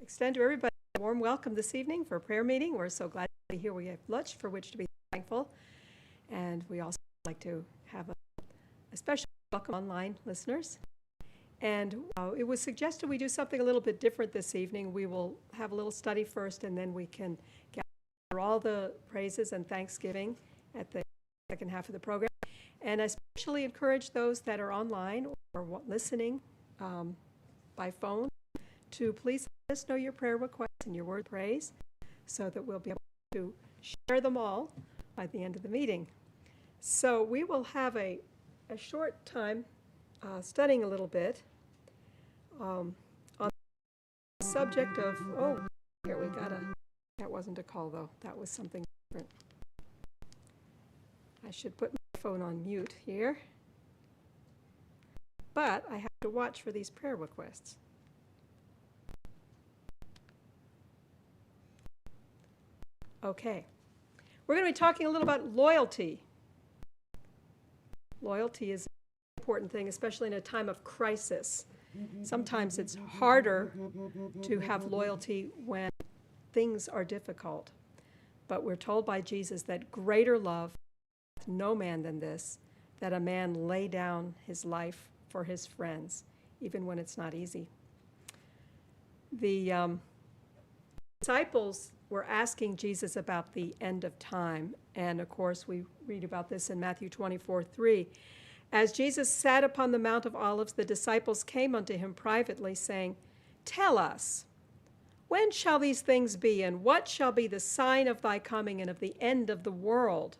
extend to everybody a warm welcome this evening for a prayer meeting. We're so glad to be here. We have much for which to be thankful. And we also like to have a special welcome online listeners. And it was suggested we do something a little bit different this evening. We will have a little study first, and then we can gather all the praises and thanksgiving at the second half of the program. And I especially encourage those that are online or listening by phone to please let us know your prayer requests and your word praise so that we'll be able to share them all by the end of the meeting. So we will have a short time studying a little bit on the subject of, that wasn't a call though, that was something different. I should put my phone on mute here, but I have to watch for these prayer requests. Okay, we're going to be talking a little about loyalty. Loyalty is an important thing, especially in a time of crisis. Sometimes it's harder to have loyalty when things are difficult. But we're told by Jesus that greater love hath no man than this, that a man lay down his life for his friends, even when it's not easy. The disciples were asking Jesus about the end of time. And of course, we read about this in Matthew 24:3. As Jesus sat upon the Mount of Olives, the disciples came unto him privately, saying, Tell us, when shall these things be, and what shall be the sign of thy coming and of the end of the world?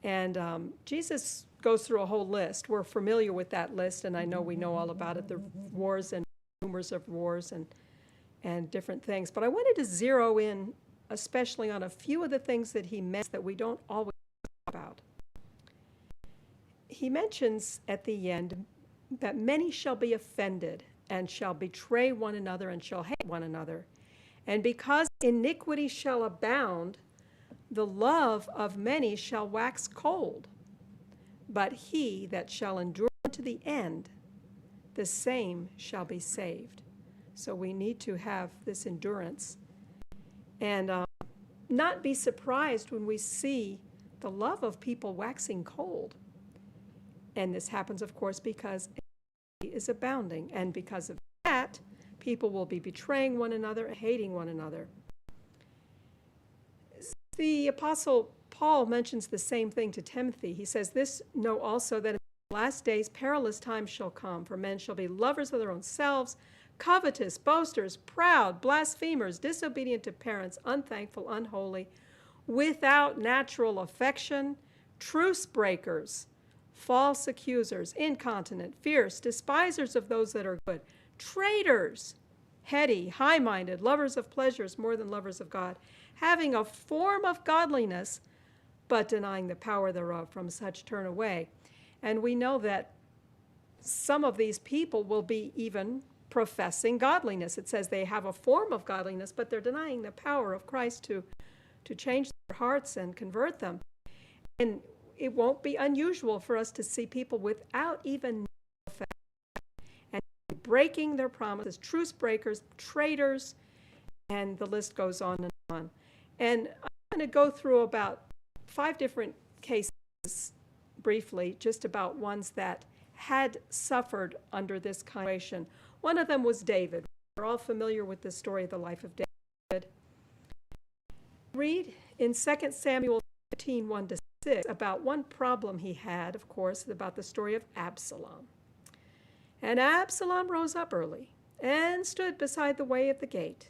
And Jesus goes through a whole list. We're familiar with that list, and I know we know all about it, the wars and rumors of wars and different things. But I wanted to zero in especially on a few of the things that he mentions that we don't always talk about. He mentions at the end that many shall be offended and shall betray one another and shall hate one another. And because iniquity shall abound, the love of many shall wax cold. But he that shall endure to the end, the same shall be saved. So we need to have this endurance and not be surprised when we see the love of people waxing cold. And this happens, of course, because iniquity is abounding. And because of that, people will be betraying one another and hating one another. The Apostle Paul mentions the same thing to Timothy. He says, This know also that in the last days perilous times shall come, for men shall be lovers of their own selves, covetous, boasters, proud, blasphemers, disobedient to parents, unthankful, unholy, without natural affection, truce breakers, false accusers, incontinent, fierce, despisers of those that are good, traitors, heady, high-minded, lovers of pleasures more than lovers of God, having a form of godliness, but denying the power thereof. From such turn away. And we know that some of these people will be even professing godliness. It says they have a form of godliness, but they're denying the power of Christ to change their hearts and convert them. And it won't be unusual for us to see people without even faith and breaking their promises, truce breakers, traitors, and the list goes on and on. And I'm going to go through about 5 different cases briefly, just about ones that had suffered under this kind of situation. One of them was David. We're all familiar with the story of the life of David. Read in 2 Samuel 15, 1-6 about one problem he had, of course, about the story of Absalom. And Absalom rose up early and stood beside the way of the gate.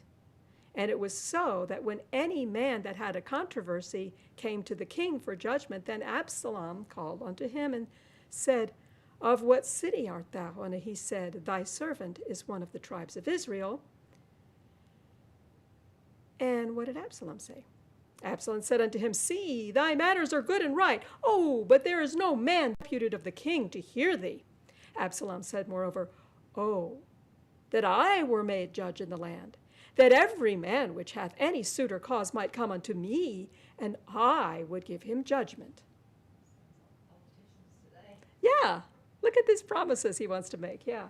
And it was so that when any man that had a controversy came to the king for judgment, then Absalom called unto him and said, Of what city art thou? And he said, Thy servant is one of the tribes of Israel. And what did Absalom say? Absalom said unto him, See, thy matters are good and right. Oh, but there is no man deputed of the king to hear thee. Absalom said, moreover, Oh, that I were made judge in the land, that every man which hath any suit or cause might come unto me, and I would give him judgment. Yeah, look at these promises he wants to make. Yeah.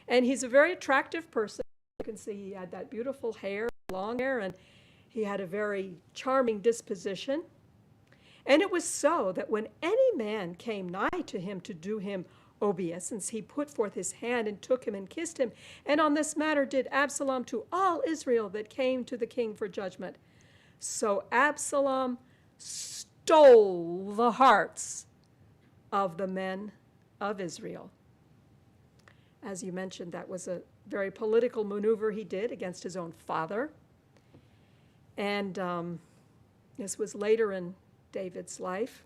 And he's a very attractive person. You can see he had that beautiful hair, long hair, and he had a very charming disposition. And it was so that when any man came nigh to him to do him obeisance, he put forth his hand and took him and kissed him. And on this matter did Absalom to all Israel that came to the king for judgment. So Absalom stole the hearts of the men of Israel. As you mentioned, that was a very political maneuver he did against his own father. And this was later in David's life.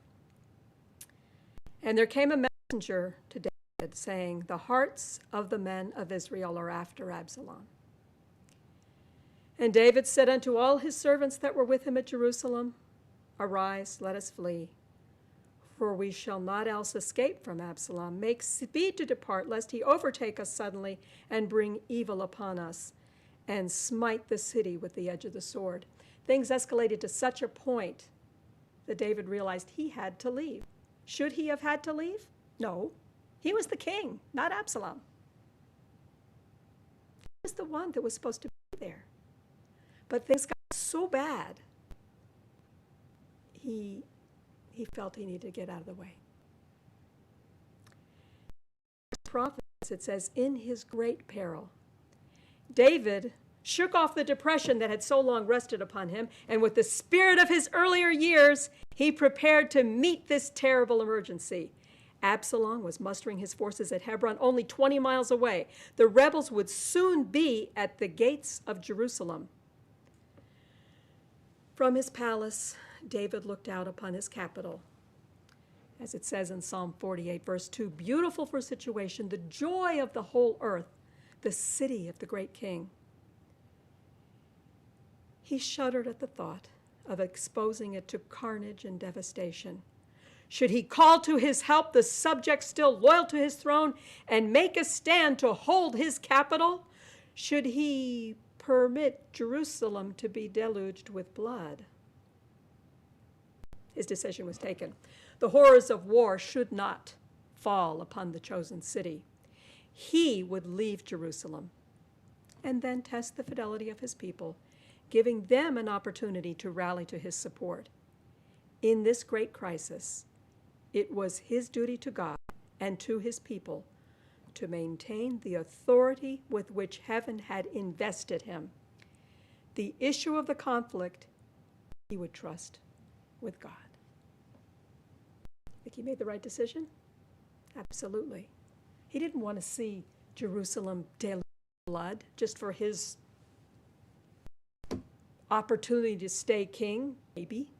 And there came a messenger to David saying, "The hearts of the men of Israel are after Absalom." And David said unto all his servants that were with him at Jerusalem, "Arise, let us flee. For we shall not else escape from Absalom. Make speed to depart, lest he overtake us suddenly and bring evil upon us, and smite the city with the edge of the sword." Things escalated to such a point that David realized he had to leave. Should he have had to leave? No. He was the king, not Absalom. He was the one that was supposed to be there. But things got so bad, he felt he needed to get out of the way. Prophets, it says, in his great peril, David shook off the depression that had so long rested upon him, and with the spirit of his earlier years, he prepared to meet this terrible emergency. Absalom was mustering his forces at Hebron, only 20 miles away. The rebels would soon be at the gates of Jerusalem. From his palace, David looked out upon his capital. As it says in Psalm 48, verse 2, "Beautiful for situation, the joy of the whole earth, the city of the great king." He shuddered at the thought of exposing it to carnage and devastation. Should he call to his help the subjects still loyal to his throne and make a stand to hold his capital? Should he permit Jerusalem to be deluged with blood? His decision was taken. The horrors of war should not fall upon the chosen city. He would leave Jerusalem and then test the fidelity of his people, giving them an opportunity to rally to his support. In this great crisis, it was his duty to God and to his people to maintain the authority with which heaven had invested him. The issue of the conflict he would trust with God. Think he made the right decision? Absolutely. He didn't want to see Jerusalem deluged with blood just for his opportunity to stay king, maybe.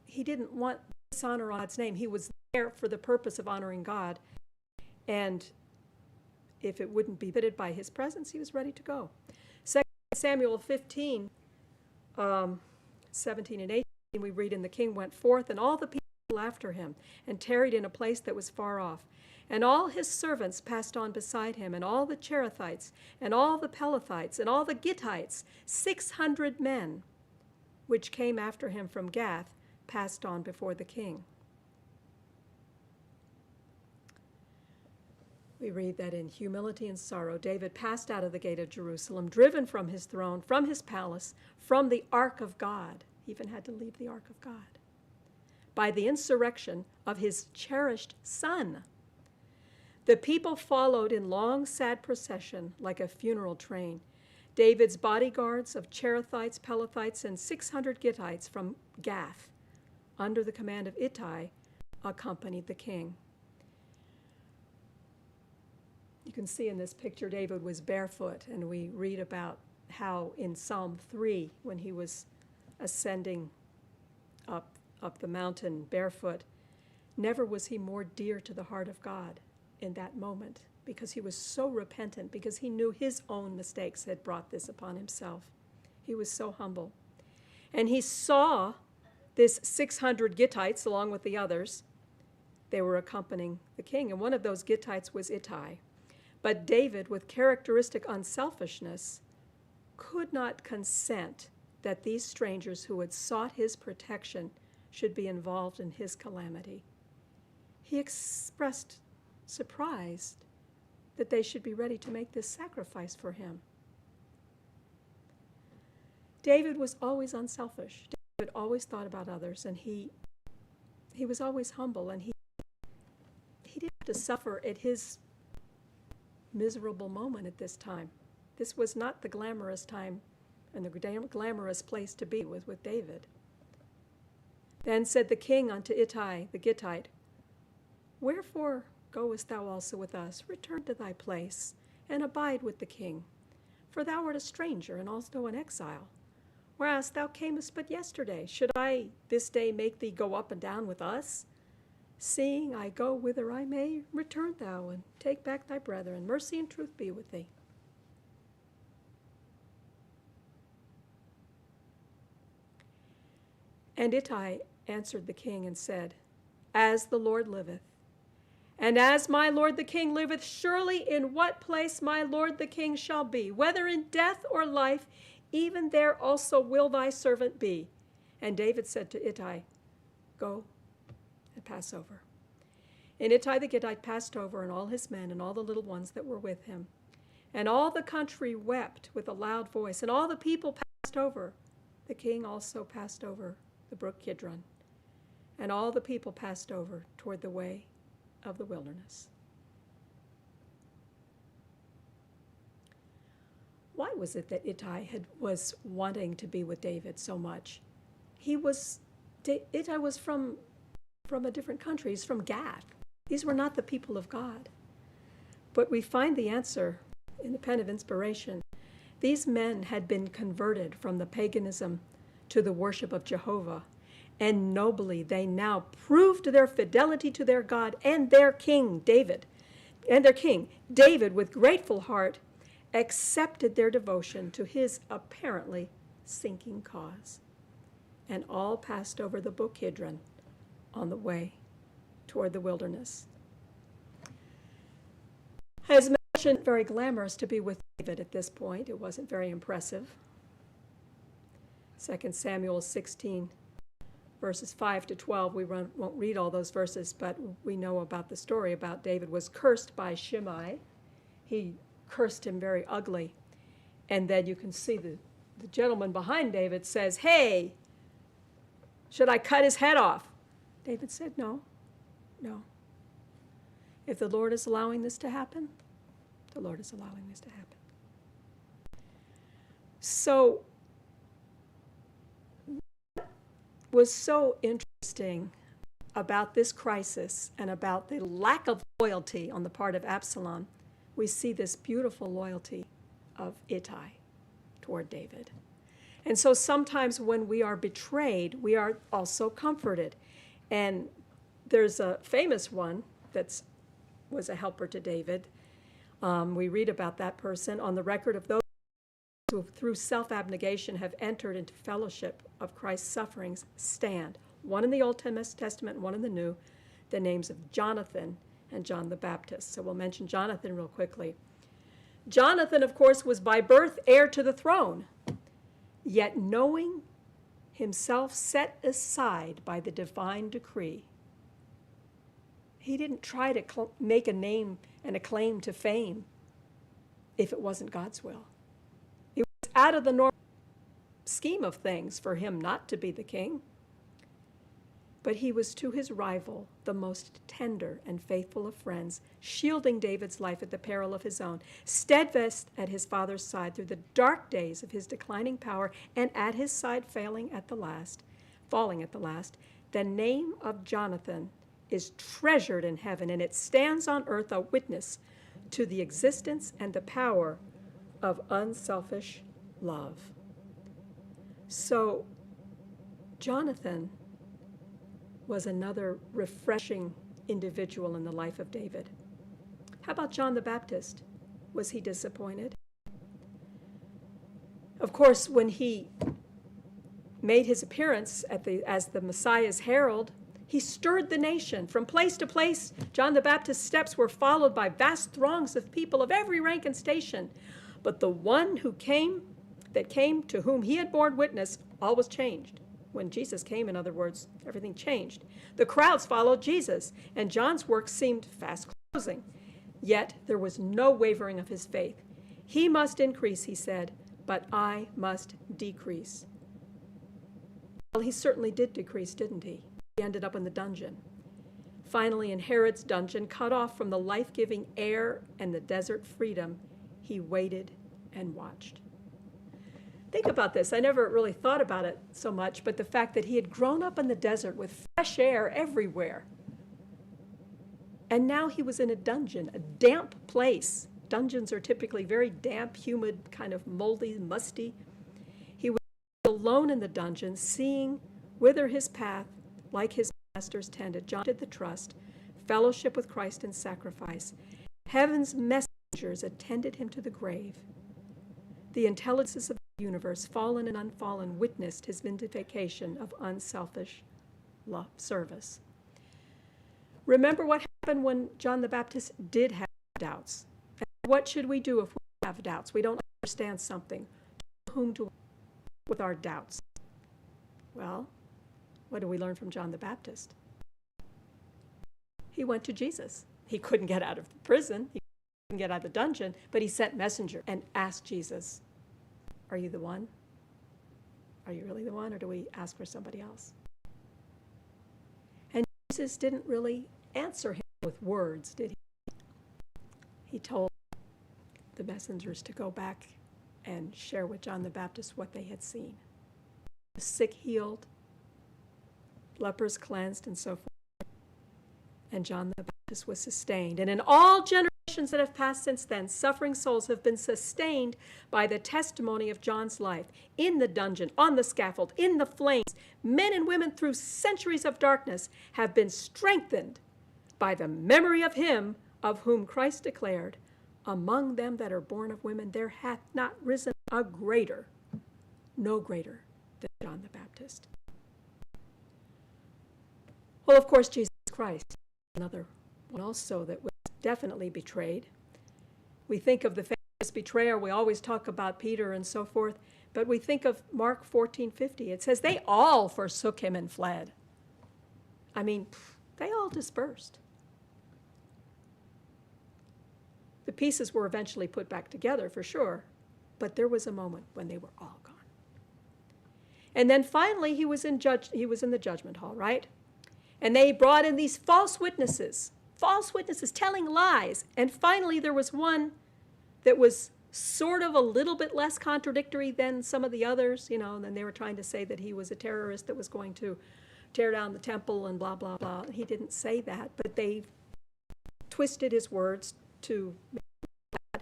He didn't want dishonor on God's name. He was there for the purpose of honoring God. And if it wouldn't be fitted by his presence, he was ready to go. 2 Samuel 15, 17 and 18, we read, "And the king went forth, and all the people after him, and tarried in a place that was far off. And all his servants passed on beside him, and all the Cherethites, and all the Pelethites, and all the Gittites, 600 men, which came after him from Gath, passed on before the king." We read that in humility and sorrow, David passed out of the gate of Jerusalem, driven from his throne, from his palace, from the ark of God. He even had to leave the ark of God, by the insurrection of his cherished son. The people followed in long, sad procession like a funeral train. David's bodyguards of Cherethites, Pelethites, and 600 Gittites from Gath, under the command of Ittai, accompanied the king. You can see in this picture David was barefoot, and we read about how in Psalm 3, when he was ascending up the mountain barefoot, never was he more dear to the heart of God in that moment, because he was so repentant, because he knew his own mistakes had brought this upon himself. He was so humble. And he saw this 600 Gittites along with the others. They were accompanying the king, and one of those Gittites was Ittai. But David, with characteristic unselfishness, could not consent that these strangers who had sought his protection should be involved in his calamity. He expressed surprise that they should be ready to make this sacrifice for him. David was always unselfish. David always thought about others, and he was always humble, and he didn't have to suffer at his miserable moment at this time. This was not the glamorous time and the glamorous place to be with David. Then said the king unto Ittai the Gittite, Wherefore goest thou also with us? Return to thy place, and abide with the king. For thou art a stranger, and also an exile. Whereas thou camest but yesterday. Should I this day make thee go up and down with us? Seeing I go whither I may, return thou, and take back thy brethren. Mercy and truth be with thee. And Ittai answered the king and said, As the Lord liveth, and as my lord the king liveth, surely in what place my lord the king shall be, whether in death or life, even there also will thy servant be. And David said to Ittai, Go and pass over. And Ittai the Gittite passed over, and all his men, and all the little ones that were with him. And all the country wept with a loud voice, and all the people passed over. The king also passed over the brook Kidron, and all the people passed over toward the way of the wilderness. Why was it that Ittai was wanting to be with David so much? Ittai was from a different country. He's from Gath. These were not the people of God. But we find the answer in the pen of inspiration. These men had been converted from the paganism to the worship of Jehovah, and nobly they now proved their fidelity to their God and their king, David. And their king, David, with grateful heart, accepted their devotion to his apparently sinking cause. And all passed over the brook Kidron on the way toward the wilderness. As mentioned, very glamorous to be with David at this point. It wasn't very impressive. 2 Samuel 16, verses 5 to 12. We won't read all those verses, but we know about the story about David was cursed by Shimei. He cursed him very ugly. And then you can see the gentleman behind David says, Hey, should I cut his head off? David said, No. If the Lord is allowing this to happen, the Lord is allowing this to happen. So, what was so interesting about this crisis and about the lack of loyalty on the part of Absalom, we see this beautiful loyalty of Ittai toward David. And so sometimes when we are betrayed, we are also comforted. And there's a famous one that was a helper to David. We read about that person on the record of those who through self-abnegation have entered into fellowship of Christ's sufferings stand. One in the Old Testament, one in the New, the names of Jonathan and John the Baptist. So we'll mention Jonathan real quickly. Jonathan, of course, was by birth heir to the throne, yet knowing himself set aside by the divine decree, he didn't try to make a name and a claim to fame if it wasn't God's will. It was out of the normal scheme of things for him not to be the king. But he was to his rival the most tender and faithful of friends, shielding David's life at the peril of his own, steadfast at his father's side through the dark days of his declining power, and at his side falling at the last. The name of Jonathan is treasured in heaven, and it stands on earth a witness to the existence and the power of unselfish love. So, Jonathan was another refreshing individual in the life of David. How about John the Baptist? Was he disappointed? Of course, when he made his appearance as the Messiah's herald, he stirred the nation. From place to place, John the Baptist's steps were followed by vast throngs of people of every rank and station. But the one that came to whom he had borne witness, all was changed. When Jesus came, in other words, everything changed. The crowds followed Jesus, and John's work seemed fast closing. Yet there was no wavering of his faith. He must increase, he said, but I must decrease. Well, he certainly did decrease, didn't he? He ended up in the dungeon. Finally, in Herod's dungeon, cut off from the life-giving air and the desert freedom, he waited and watched. Think about this. I never really thought about it so much, but the fact that he had grown up in the desert with fresh air everywhere. And now he was in a dungeon, a damp place. Dungeons are typically very damp, humid, kind of moldy, musty. He was alone in the dungeon, seeing whither his path, like his masters, tended. John did the trust, fellowship with Christ in sacrifice. Heaven's messengers attended him to the grave. The intelligences of the universe, fallen and unfallen, witnessed his vindication of unselfish love, service. Remember what happened when John the Baptist did have doubts. And what should we do if we have doubts? We don't understand something. To whom to with our doubts? Well, what do we learn from John the Baptist? He went to Jesus. He couldn't get out of the prison. He couldn't get out of the dungeon, but he sent messenger and asked Jesus, are you the one? Are you really the one, or do we ask for somebody else? And Jesus didn't really answer him with words, did he? He told the messengers to go back and share with John the Baptist what they had seen. The sick healed, lepers cleansed, and so forth. And John the Baptist was sustained. And in all generations that have passed since then, suffering souls have been sustained by the testimony of John's life. In the dungeon, on the scaffold, in the flames, men and women through centuries of darkness have been strengthened by the memory of him of whom Christ declared, among them that are born of women, there hath not risen a greater, no greater than John the Baptist. Well, of course, Jesus Christ, another one also that was definitely betrayed. We think of the famous betrayer, we always talk about Peter and so forth, but we think of Mark 14:50. It says, they all forsook him and fled. I mean, they all dispersed. The pieces were eventually put back together, for sure, but there was a moment when they were all gone. And then finally, he was in the judgment hall, right? And they brought in these false witnesses telling lies. And finally, there was one that was sort of a little bit less contradictory than some of the others, you know, and then they were trying to say that he was a terrorist that was going to tear down the temple and blah, blah, blah. He didn't say that, but they twisted his words to make it bad.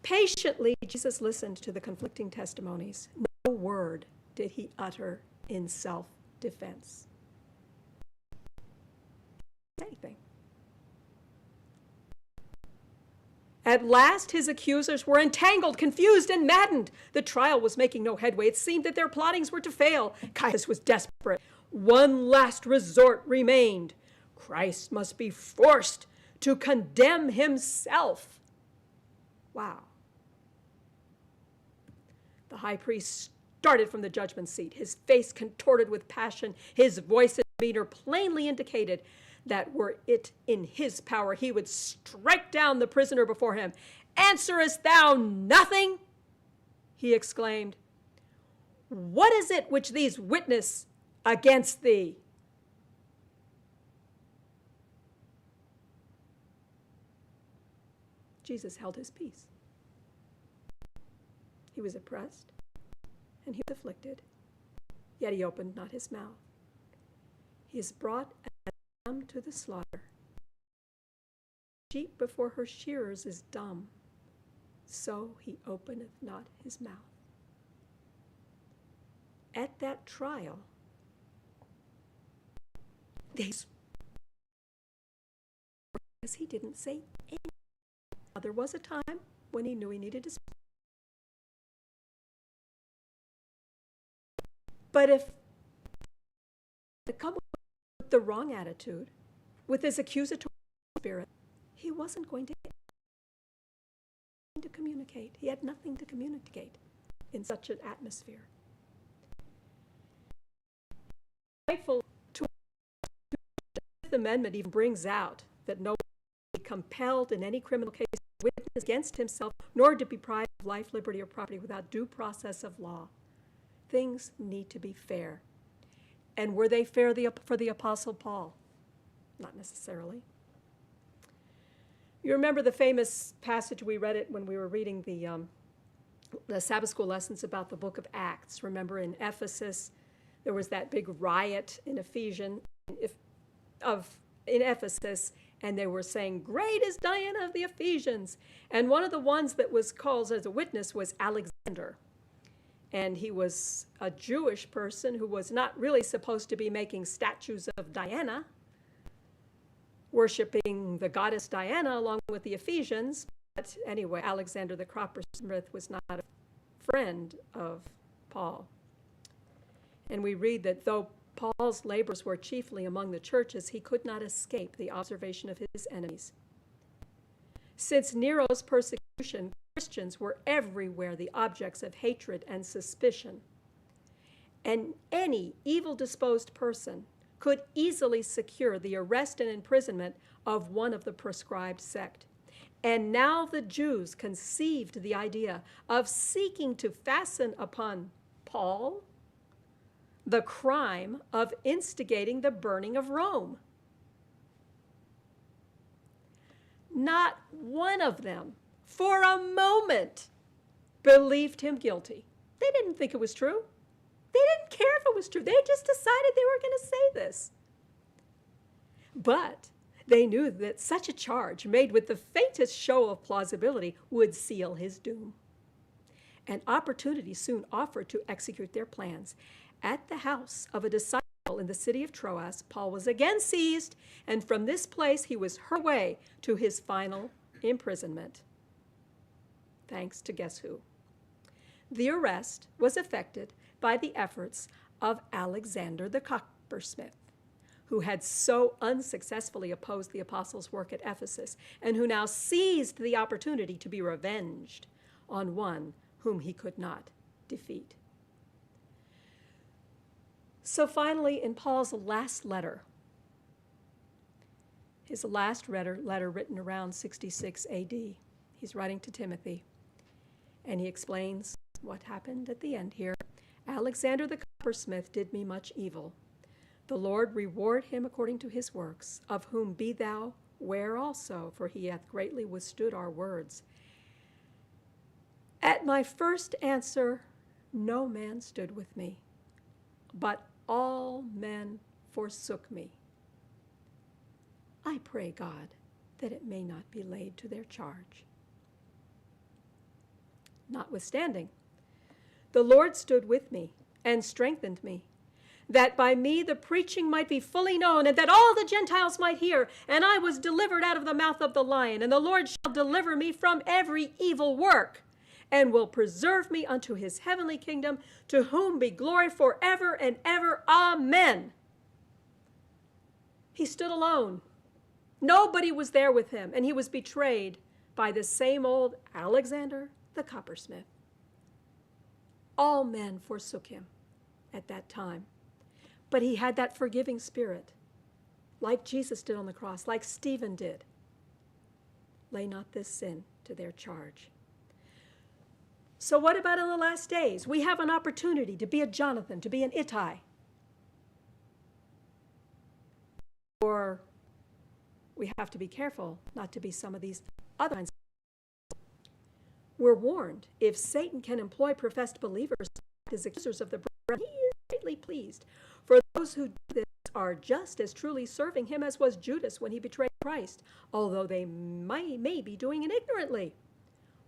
Patiently, Jesus listened to the conflicting testimonies. No word did he utter in self-defense. Anything. At last, his accusers were entangled, confused, and maddened. The trial was making no headway. It seemed that their plottings were to fail. Caiaphas was desperate. One last resort remained. Christ must be forced to condemn himself. Wow. The high priest started from the judgment seat, his face contorted with passion, his voice and demeanor plainly indicated that were it in his power, he would strike down the prisoner before him. Answerest thou nothing? He exclaimed. What is it which these witness against thee? Jesus held his peace. He was oppressed and he was afflicted, yet he opened not his mouth. He is brought as a lamb to the slaughter. Sheep before her shearers is dumb, so he openeth not his mouth. At that trial, because he didn't say anything. There was a time when he knew he needed to speak. But if to come with the wrong attitude, with his accusatory spirit, he wasn't going to communicate. He had nothing to communicate in such an atmosphere. The Fifth Amendment even brings out that no compelled in any criminal case to witness against himself, nor to be deprived of life, liberty, or property without due process of law. Things need to be fair. And were they fair for the Apostle Paul? Not necessarily. You remember the famous passage, we read it when we were reading the Sabbath school lessons about the book of Acts. Remember in Ephesus, there was that big riot in Ephesus, and they were saying, "Great is Diana of the Ephesians." And one of the ones that was called as a witness was Alexander. And he was a Jewish person who was not really supposed to be making statues of Diana, worshiping the goddess Diana along with the Ephesians. But anyway, Alexander the coppersmith was not a friend of Paul. And we read that though Paul's labors were chiefly among the churches, he could not escape the observation of his enemies. Since Nero's persecution, Christians were everywhere the objects of hatred and suspicion. And any evil-disposed person could easily secure the arrest and imprisonment of one of the proscribed sect. And now the Jews conceived the idea of seeking to fasten upon Paul the crime of instigating the burning of Rome. Not one of them, for a moment, believed him guilty. They didn't think it was true. They didn't care if it was true. They just decided they were going to say this. But they knew that such a charge, made with the faintest show of plausibility, would seal his doom. An opportunity soon offered to execute their plans. At the house of a disciple in the city of Troas, Paul was again seized, and from this place he was hurried away to his final imprisonment. Thanks to guess who? The arrest was effected by the efforts of Alexander the coppersmith, who had so unsuccessfully opposed the apostles' work at Ephesus, and who now seized the opportunity to be revenged on one whom he could not defeat. So finally, in Paul's last letter, his last letter written around 66 AD, he's writing to Timothy, and he explains what happened at the end here. Alexander the coppersmith did me much evil. The Lord reward him according to his works, of whom be thou ware also, for he hath greatly withstood our words. At my first answer, no man stood with me, but all men forsook me. I pray God that it may not be laid to their charge. Notwithstanding, the Lord stood with me and strengthened me, that by me the preaching might be fully known, and that all the Gentiles might hear. And I was delivered out of the mouth of the lion, and the Lord shall deliver me from every evil work, and will preserve me unto his heavenly kingdom, to whom be glory forever and ever. Amen. He stood alone. Nobody was there with him, and he was betrayed by the same old Alexander the coppersmith. All men forsook him at that time, but he had that forgiving spirit, like Jesus did on the cross, like Stephen did. Lay not this sin to their charge. So what about in the last days? We have an opportunity to be a Jonathan, to be an Ittai. Or we have to be careful not to be some of these other kinds. We're warned, if Satan can employ professed believers as accusers of the brethren, he is greatly pleased. For those who do this are just as truly serving him as was Judas when he betrayed Christ, although they may be doing it ignorantly.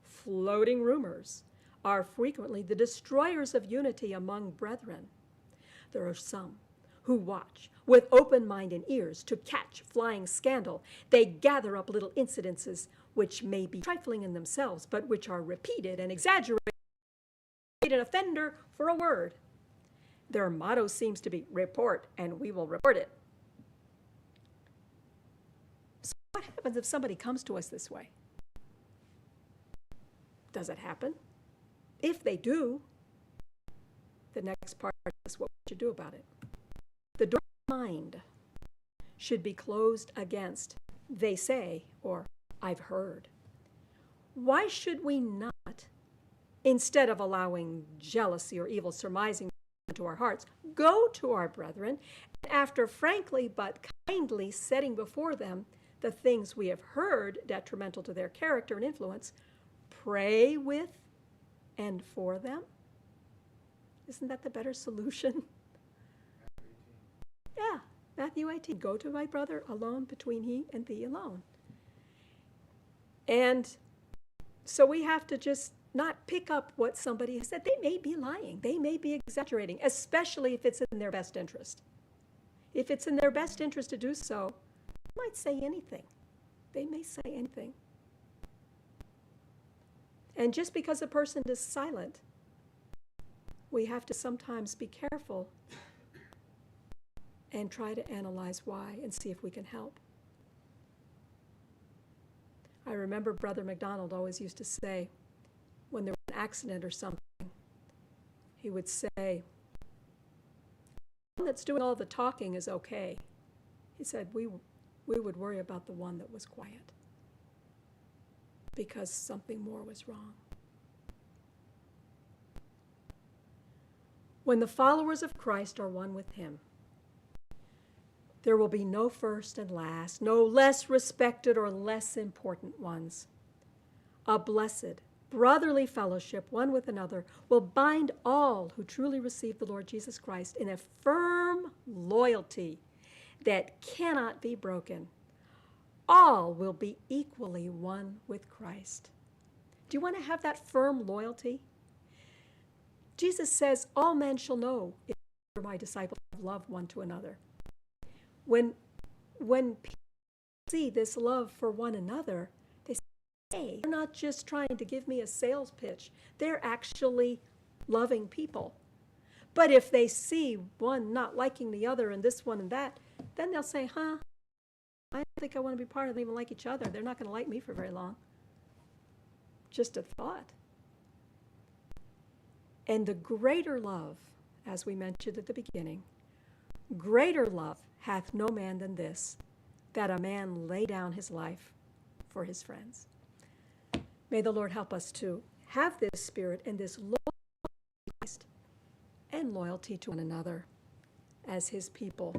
Floating rumors are frequently the destroyers of unity among brethren. There are some who watch with open mind and ears to catch flying scandal. They gather up little incidences which may be trifling in themselves, but which are repeated and exaggerated, an offender for a word. Their motto seems to be report, and we will report it. So what happens if somebody comes to us this way? Does it happen? If they do, the next part is what we should do about it. The door of the mind should be closed against they say, or I've heard. Why should we not, instead of allowing jealousy or evil surmising into our hearts, go to our brethren, and after frankly but kindly setting before them the things we have heard detrimental to their character and influence, pray with and for them? Isn't that the better solution? Yeah, Matthew 18, go to my brother alone, between he and thee alone. And so we have to just not pick up what somebody has said. They may be lying. They may be exaggerating, especially if it's in their best interest. If it's in their best interest to do so, they might say anything. They may say anything. And just because a person is silent, we have to sometimes be careful and try to analyze why and see if we can help. I remember Brother McDonald always used to say, when there was an accident or something, he would say, the one that's doing all the talking is okay. He said, we would worry about the one that was quiet because something more was wrong. When the followers of Christ are one with him, there will be no first and last, no less respected or less important ones. A blessed, brotherly fellowship, one with another, will bind all who truly receive the Lord Jesus Christ in a firm loyalty that cannot be broken. All will be equally one with Christ. Do you want to have that firm loyalty? Jesus says, all men shall know if you are my disciples, love one to another. When people see this love for one another, they say, hey, they're not just trying to give me a sales pitch. They're actually loving people. But if they see one not liking the other and this one and that, then they'll say, I don't think I want to be part of them, even like each other. They're not going to like me for very long. Just a thought. And the greater love, as we mentioned at the beginning, greater love hath no man than this, that a man lay down his life for his friends. May the Lord help us to have this spirit and this loyalty to Christ and loyalty to one another as his people.